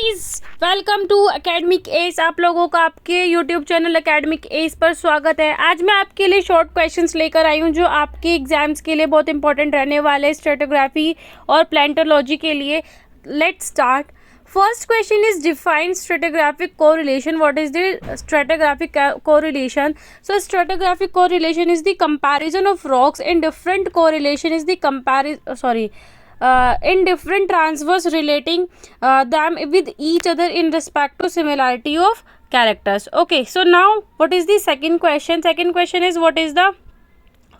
Guys, welcome to academics. आप लोगों का आपके यूट्यूब चैनल एकेडमिक एस पर स्वागत है। आज मैं आपके लिए शॉर्ट क्वेश्चंस लेकर आई हूं जो आपके एग्जाम्स के लिए बहुत इंपॉर्टेंट रहने वाले हैं, स्ट्रेटोग्राफी और प्लांटोलॉजी के लिए। Let's start. First question is define stratigraphic correlation. What is the stratigraphic correlation? So stratigraphic correlation is the comparison of rocks in different correlation is the in different transverse relating them with each other in respect to similarity of characters. Okay, so now what is the second question? Second question is what is the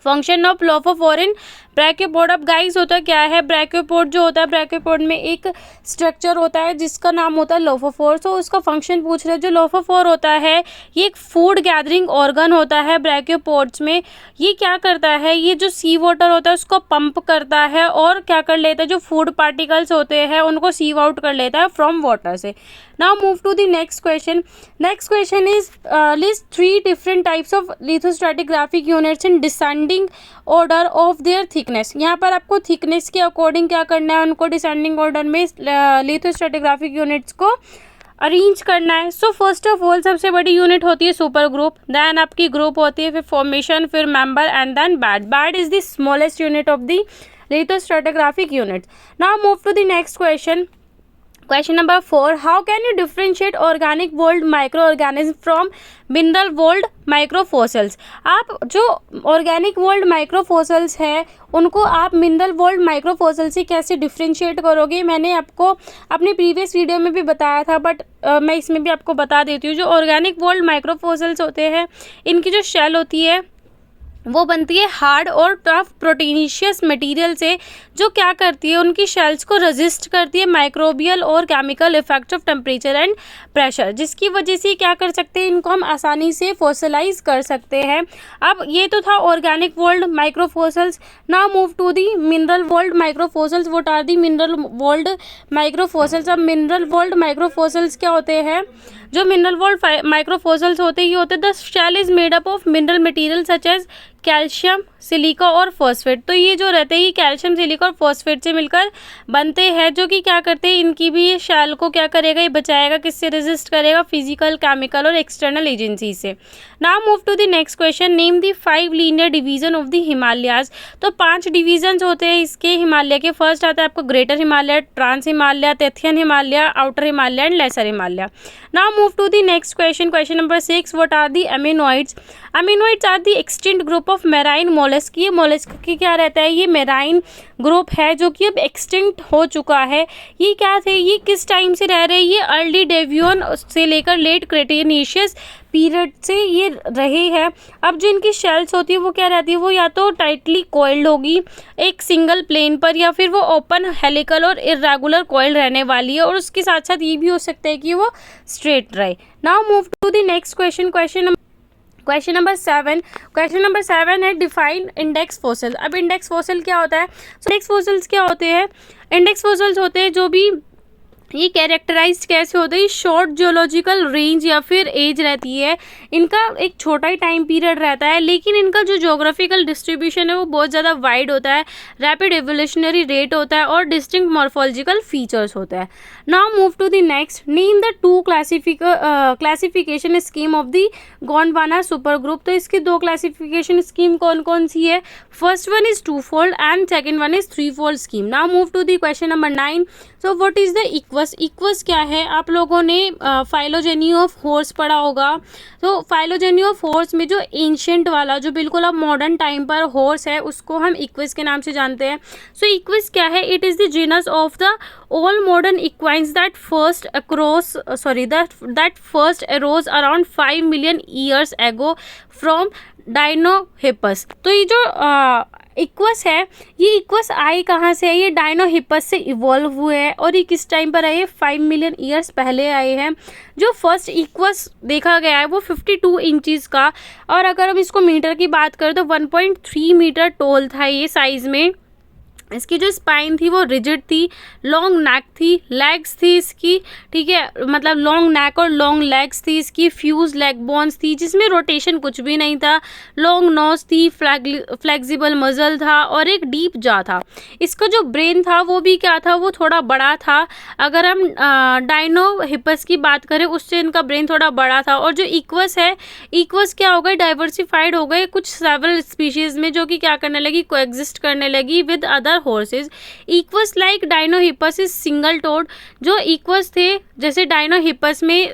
function of lophophore in brachiopod. अब guys होता क्या है, ब्रैकियोपोड जो होता है, ब्रैकियोपोड में एक structure होता है जिसका नाम होता है लोफोफोर। तो उसका फंक्शन पूछ रहे हैं। जो लोफोफोर होता है ये एक फूड गैदरिंग ऑर्गन होता है ब्रैकियोपोड्स में। ये क्या करता है, ये जो सी वाटर होता है उसको पंप करता है और क्या कर लेता है, जो फूड पार्टिकल्स होते हैं उनको सीव आउट कर लेता है फ्रॉम वाटर से। Now move to the next question. Next question is list 3 different types of lithostratigraphic units in descending order of their thickness. यहाँ पर आपको थिकनेस के अकॉर्डिंग क्या करना है, उनको डिसेंडिंग ऑर्डर में लिथोस्ट्रैटिग्राफिक यूनिट्स को अरेंज करना है। सो फर्स्ट ऑफ ऑल सबसे बड़ी यूनिट होती है सुपर ग्रुप, देन आपकी ग्रुप होती है, फिर फॉर्मेशन, फिर member and then bed. Bed is the smallest unit of the lithostratigraphic unit. Now move to the next question. Question number 4. How can you differentiate organic world microorganisms from mineral world microfossils? आप जो organic world microfossils है उनको आप mineral world microfossils से कैसे differentiate करोगे? मैंने आपको अपनी previous वीडियो में भी बताया था, बट मैं इसमें भी आपको बता देती हूँ। जो organic world microfossils होते हैं इनकी जो शेल होती है वो बनती है हार्ड और टफ प्रोटीनिशियस मटेरियल से, जो क्या करती है उनकी शेल्स को रेजिस्ट करती है माइक्रोबियल और chemical effects of temperature and pressure, जिसकी वजह से क्या कर सकते हैं, इनको हम आसानी से फॉसिलाइज कर सकते हैं। अब ये तो था organic world microfossils. Now move to the mineral world microfossils. What are the mineral world microfossils? अब मिनरल वर्ल्ड माइक्रोफॉसल्स क्या होते हैं? जो मिनरल वर्ल्ड माइक्रोफॉसल्स होते हैं ये होते हैं the shell is made up of mineral material such as calcium, silica और फॉस्फेट। तो ये जो रहते हैं ये कैल्शियम, सिलिका और फॉस्फेट से मिलकर बनते हैं, जो कि क्या करते हैं, इनकी भी ये शेल को क्या करेगा, ये बचाएगा, किससे रेजिस्ट करेगा, फिजिकल, केमिकल और एक्सटर्नल एजेंसी से। Now move to the next question. Name the 5 linear division of the Himalayas. तो 5 डिवीजन होते हैं इसके हिमालय के। फर्स्ट आता है आपको greater Himalaya, trans Himalaya, Tethyan Himalaya, outer Himalaya and lesser Himalaya. Now move to the next question. Question number 6. What are the ammonoids? Ammonoids are the extinct group of marine mollusc. ये mollusc की क्या रहता है, ये मेराइन ग्रुप है जो कि अब एक्सटिंक्ट हो चुका है। ये क्या थे, ये किस टाइम से रह रहे हैं, ये अर्ली डेवियन से लेकर लेट क्रेटेशियस पीरियड से ये रहे हैं। अब जो इनकी शेल्स होती है वो क्या रहती है, वो या तो टाइटली कॉइल्ड होगी एक सिंगल प्लेन पर, या फिर वो ओपन हेलिकल और इरेगुलर कॉइल रहने वाली है, और उसके साथ साथ ये भी हो सकता है कि वो स्ट्रेट रहे। Now move to the next question. Question number 7। Question number 7 है डिफाइन इंडेक्स फॉसिल। अब इंडेक्स फॉसिल क्या होता है? इंडेक्स फॉसिल्स क्या होते हैं? इंडेक्स फॉसिल्स होते हैं जो भी ये कैरेक्टराइज कैसे होते हैं, शॉर्ट जियोलॉजिकल रेंज या फिर एज रहती है, इनका एक छोटा ही टाइम पीरियड रहता है, लेकिन इनका जो ज्योग्राफिकल डिस्ट्रीब्यूशन है वो बहुत ज़्यादा वाइड होता है, रैपिड एवोल्यूशनरी रेट होता है और डिस्टिंक्ट मॉर्फोलॉजिकल फीचर्स होता है। Now move to the next. Name the 2 classification scheme of the Gondwana super group. तो इसकी 2 क्लासिफिकेशन स्कीम कौन कौन सी है? First one is 2 fold and second one is 3 fold scheme. Now move to the question number 9। So what is the equus? Equus क्या है? आप लोगों ने फाइलोजेनी ऑफ हॉर्स पढ़ा होगा। तो फाइलोजेनी ऑफ हॉर्स में जो एंशिएंट वाला, जो बिल्कुल अब मॉडर्न टाइम पर हॉर्स है, उसको हम इक्वस के नाम से जानते हैं। सो इक्वस क्या है? It is the genus of the all modern equines that first arose around 5 million years ago from Dinohippus. तो ये जो इक्वस है, ये इक्वस आए कहाँ से है? ये डायनोहिपस से इवॉल्व हुए हैं, और ये किस टाइम पर आए? 5 मिलियन ईयर्स पहले आए हैं। जो फर्स्ट इक्वस देखा गया है वो 52 इंचज़ का, और अगर हम इसको मीटर की बात करें तो 1.3 मीटर टॉल था ये साइज़ में। इसकी जो स्पाइन थी वो रिजिड थी, लॉन्ग नेक थी, लेग्स थी इसकी, ठीक है, मतलब लॉन्ग नेक और लॉन्ग लेग्स थी इसकी, फ्यूज लेग बोन्स थी जिसमें रोटेशन कुछ भी नहीं था, लॉन्ग नोज थी, फ्लेक्सिबल मजल था और एक डीप जा था। इसका जो ब्रेन था वो भी क्या था, वो थोड़ा बड़ा था। अगर हम डायनोहिपस की बात करें उससे इनका ब्रेन थोड़ा बड़ा था। और जो इक्वस है, इक्वस क्या हो गए, डाइवर्सिफाइड हो गए कुछ सेवरल स्पीशीज में, जो कि क्या करने लगी, कोएग्जिस्ट करने लगी with other horses. Equus like Dinohippus is single toed. जो इक्वस थे, जैसे डायनोहिपस में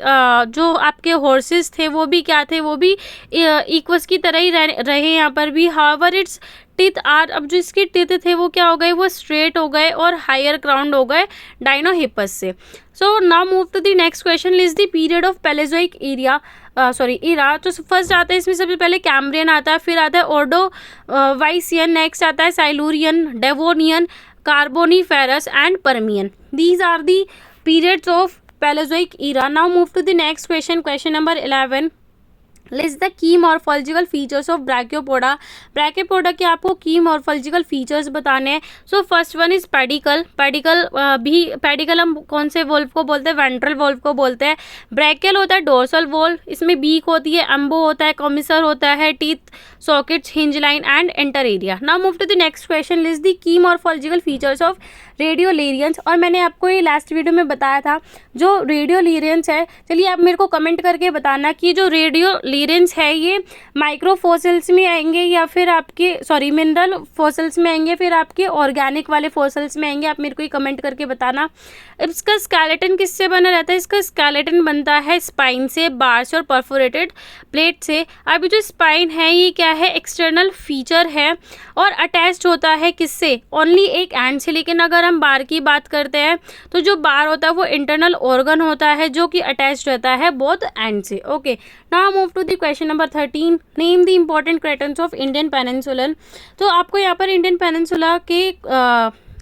जो आपके हॉर्सेस थे वो भी क्या थे, वो भी इक्वस की तरह ही रहे यहाँ पर भी। हाउएवर इट्स टीथ आर, अब जो इसके टीथ थे वो क्या हो गए, वो स्ट्रेट हो गए और हायर क्राउंड हो गए डायनोहिपस से। So now move to the next question, list the period of Paleozoic area era. तो फर्स्ट आता है इसमें सबसे पहले कैम्ब्रियन आता है, फिर आता है ऑर्डोवाइसियन, नेक्स्ट आता है Silurian, Devonian, Carboniferous and Permian. These are the periods of Paleozoic era. Now move to the next question, question number 11. List the key morphological features of brachiopoda. Brachiopoda के आपको की मॉर्फोलॉजिकल फीचर्स बताने हैं। So first one is pedicle. Pedicle हम कौन से valve को बोलते हैं, वेंट्रल वोल्व को बोलते हैं। ब्रैकियल होता है डोर्सल वोल्व, इसमें बीक होती है, एम्बो होता है, कॉमिसर होता है, teeth, sockets, hinge line and interarea. Now move to the next question, list the key morphological features of radiolarians. और मैंने आपको ये लास्ट वीडियो में बताया था जो रेडियोलेरियंस है। चलिए आप मेरे को कमेंट करके बताना कि जो रेडियोलेरियंस है ये माइक्रो फॉसिल्स में आएंगे या फिर आपके मिनरल फॉसिल्स में आएंगे, फिर आपके ऑर्गेनिक वाले फॉसिल्स में आएंगे। आप मेरे को ये कमेंट करके बताना। इसका स्केलेटन किससे बना रहता है, इसका स्केलेटन बनता है स्पाइन से, बार से और परफोरेटेड प्लेट से। अभी जो स्पाइन है ये क्या है, एक्सटर्नल फीचर है और अटैच्ड होता है किससे, ओनली एक एंड से। लेकिन अगर हम बार की बात करते हैं तो जो बार होता है वो इंटरनल ऑर्गन होता है जो कि अटैच्ड रहता है बोथ एंड से। Okay, now move to the question number 13, name the important cratons of Indian peninsula. तो आपको यहाँ पर इंडियन पेनिनसुला के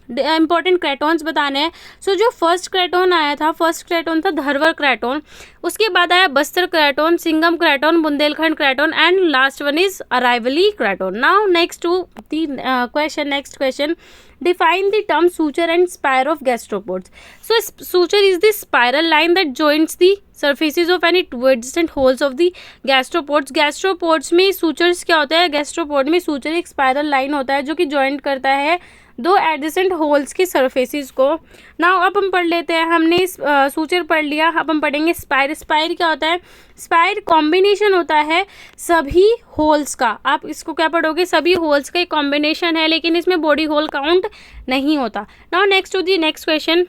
इंपॉर्टेंट क्रेटॉन्स बताने हैं। सो जो फर्स्ट क्रेटॉन आया था, फर्स्ट क्रेटॉन था धरवर क्रेटॉन, उसके बाद आया Bastar craton, Singhbhum craton, Bundelkhand craton and last one is Aravalli craton. Now next to the question, next question, define the term suture and spire of gastropods. So suture is the spiral line that joins the surfaces of any two adjacent holes of the gastropods. gastropods में sutures क्या होता है, gastropod में suture एक spiral line होता है जो कि joint करता है दो एडजेसेंट होल्स की सरफेसेस को। नाउ अब हम पढ़ लेते हैं, हमने सूचर पढ़ लिया, अब हम पढ़ेंगे स्पायर। स्पायर क्या होता है, स्पायर कॉम्बिनेशन होता है सभी होल्स का। आप इसको क्या पढ़ोगे, सभी होल्स का एक कॉम्बिनेशन है, लेकिन इसमें बॉडी होल काउंट नहीं होता। Now next to the next question,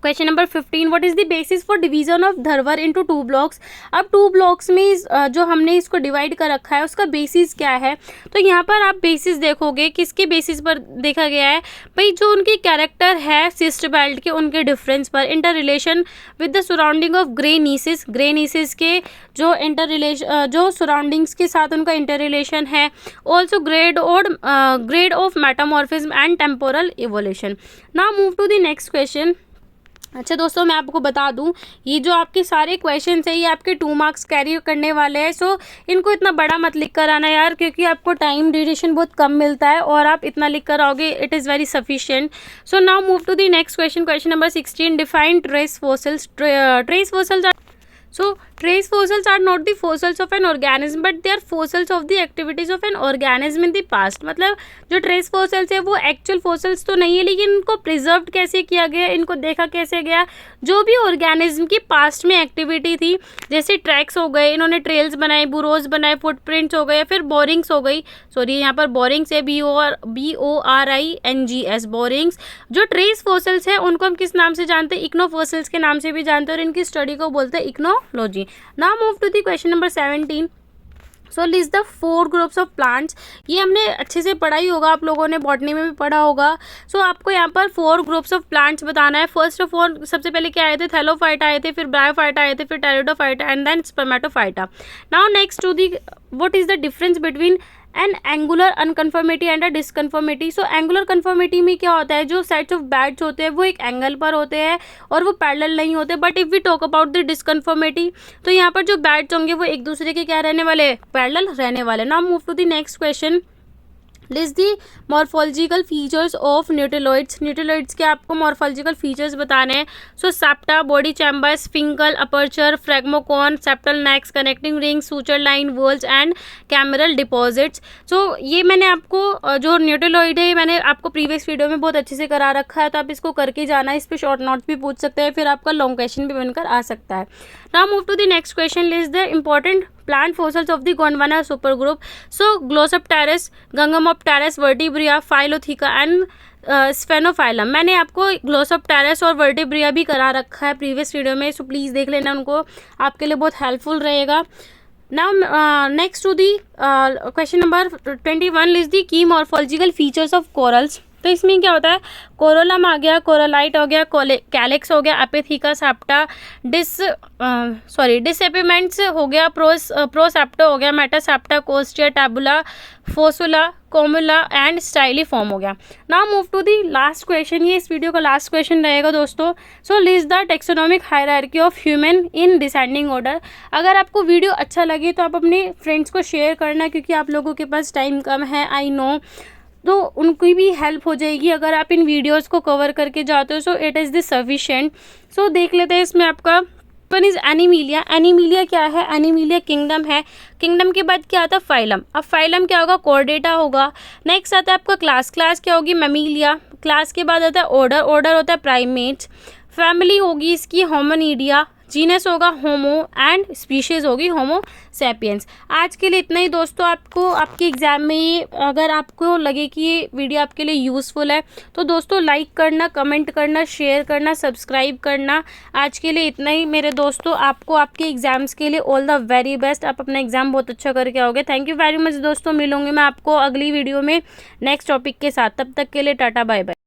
question number 15, what is the basis for division of Dharwar into 2 blocks. अब 2 ब्लॉक्स में जो हमने इसको डिवाइड कर रखा है उसका बेसिस क्या है। तो यहाँ पर आप बेसिस देखोगे, किसके बेसिस पर देखा गया है भाई, जो उनके कैरेक्टर है सिस्ट बेल्ट के, उनके डिफरेंस पर। Inter relation with the surrounding of grey gneisses, grey gneisses के जो जो सराउंडिंग्स के साथ उनका इंटर रिलेशन है। Also grade of metamorphism and temporal evolution. Now move to the next question. अच्छा दोस्तों, मैं आपको बता दूं ये जो आपके सारे क्वेश्चंस हैं ये आपके 2 मार्क्स कैरी करने वाले हैं। सो इनको इतना बड़ा मत लिख कर आना यार, क्योंकि आपको टाइम ड्यूरेशन बहुत कम मिलता है और आप इतना लिख कर आओगे, it is very sufficient. So now move to the next question, question number 16, define trace fossils. Trace fossils trace fossils are not the fossils of an organism but they are fossils of the activities of an organism in the past। मतलब जो trace fossils है वो actual fossils तो नहीं है, लेकिन इनको preserve कैसे किया गया, इनको देखा कैसे गया, जो भी ऑर्गेनिज्म की पास्ट में एक्टिविटी थी, जैसे ट्रैक्स हो गए, इन्होंने ट्रेल्स बनाए, बुरोज बनाए, फुटप्रिंट्स हो गए, फिर बोरिंग्स हो गई, सॉरी यहाँ पर बोरिंग्स है, BORINGS बोरिंग्स। जो ट्रेस फोसल्स है उनको हम किस नाम से जानते हैं, इक्नो फोसल्स के नाम से भी जानते हैं और इनकी स्टडी को बोलते हैं ichnology. Now move to the question number 17। So list the 4 groups of plants. ये हमने अच्छे से पढ़ा ही होगा, आप लोगों ने बॉटनी में भी पढ़ा होगा। सो आपको यहाँ पर 4 ग्रुप्स ऑफ प्लांट्स बताना है। फर्स्ट ऑफ ऑल सबसे पहले क्या आए थे, थैलोफाइटा आए थे, फिर ब्रायोफाइटा आए थे, फिर Pteridophyta and then Spermatophyta. Now next to the what is the difference between an angular unconformity and a disconformity. So angular conformity में क्या होता है, जो सेट्स ऑफ बैड्स होते हैं वो एक एंगल पर होते हैं और वो पैरेलल नहीं होते। But if we talk about the disconformity, तो यहाँ पर जो बैड्स होंगे वो एक दूसरे के क्या रहने वाले, पैरेलल रहने वाले। Now move to the next question, list the morphological features of nautiloids. Nautiloids के आपको मॉर्फोलॉजिकल फीचर्स बताने हैं। So septa, body chamber, siphuncle, aperture, phragmocone, septal necks, connecting ring, suture line, walls and cameral deposits. So ये मैंने आपको जो न्यूटेलॉइड है मैंने आपको प्रीवियस वीडियो में बहुत अच्छे से करा रखा है, तो आप इसको करके जाना। इस पर शॉर्ट नोट्स भी पूछ सकते हैं, फिर आपका लॉन्ग क्वेश्चन भी बनकर आ सकता है। Now move to the next question. List the important plant fossils of the Gondwana supergroup. So Glossopteris, Ganghamopteris, Vertebria, Philotheca and Sphenophyllum। मैंने आपको Glossopteris और Vertebria भी करा रखा है प्रीवियस वीडियो में, सो प्लीज़ देख लेना उनको, आपके लिए बहुत हेल्पफुल रहेगा। Now next to the question number 21 list the key morphological features of corals. तो इसमें क्या होता है, कोरोलम आ गया, कोरोलाइट हो गया, कैलिक्स हो गया, एपिथीका, सेप्टा, डिसेपिमेंट्स हो गया, प्रोसेप्टो हो गया, मेटासेप्टा, कोस्टिया, टैबुला, फोसुला, कोमुला एंड स्टाइलिफॉर्म हो गया। Now move to the last question. ये इस वीडियो का लास्ट क्वेश्चन रहेगा दोस्तों। So list the taxonomic hierarchy of human in descending order. अगर आपको वीडियो अच्छा लगे तो आप अपने फ्रेंड्स को शेयर करना, क्योंकि आप लोगों के पास टाइम कम है, आई नो, तो उनकी भी हेल्प हो जाएगी अगर आप इन वीडियोस को कवर करके जाते हो। So it is the sufficient. सो देख लेते हैं इसमें आपका वन इज़ एनीमिलिया। एनीमिलिया क्या है, एनीमिलिया किंगडम है। किंगडम के बाद क्या आता है, फाइलम। अब फाइलम क्या होगा, कॉर्डेटा होगा। नेक्स्ट आता है आपका क्लास। क्लास क्या होगी, मेमिलिया। क्लास के बाद आता है ऑर्डर। ऑर्डर होता है प्राइमेट्स। फैमिली होगी इसकी होमोनिडिया। जीनस होगा होमो एंड स्पीशीज़ होगी होमो सैपियंस। आज के लिए इतना ही दोस्तों। आपको आपके एग्ज़ाम में ये अगर आपको लगे कि ये वीडियो आपके लिए यूज़फुल है तो दोस्तों लाइक करना, कमेंट करना, शेयर करना, सब्सक्राइब करना। आज के लिए इतना ही मेरे दोस्तों। आपको आपके एग्ज़ाम्स के लिए ऑल द वेरी बेस्ट। आप अपना एग्ज़ाम बहुत अच्छा करके आओगे। थैंक यू वेरी मच दोस्तों। मिलूंगी मैं आपको अगली वीडियो में नेक्स्ट टॉपिक के साथ। तब तक के लिए टाटा बाय बाय।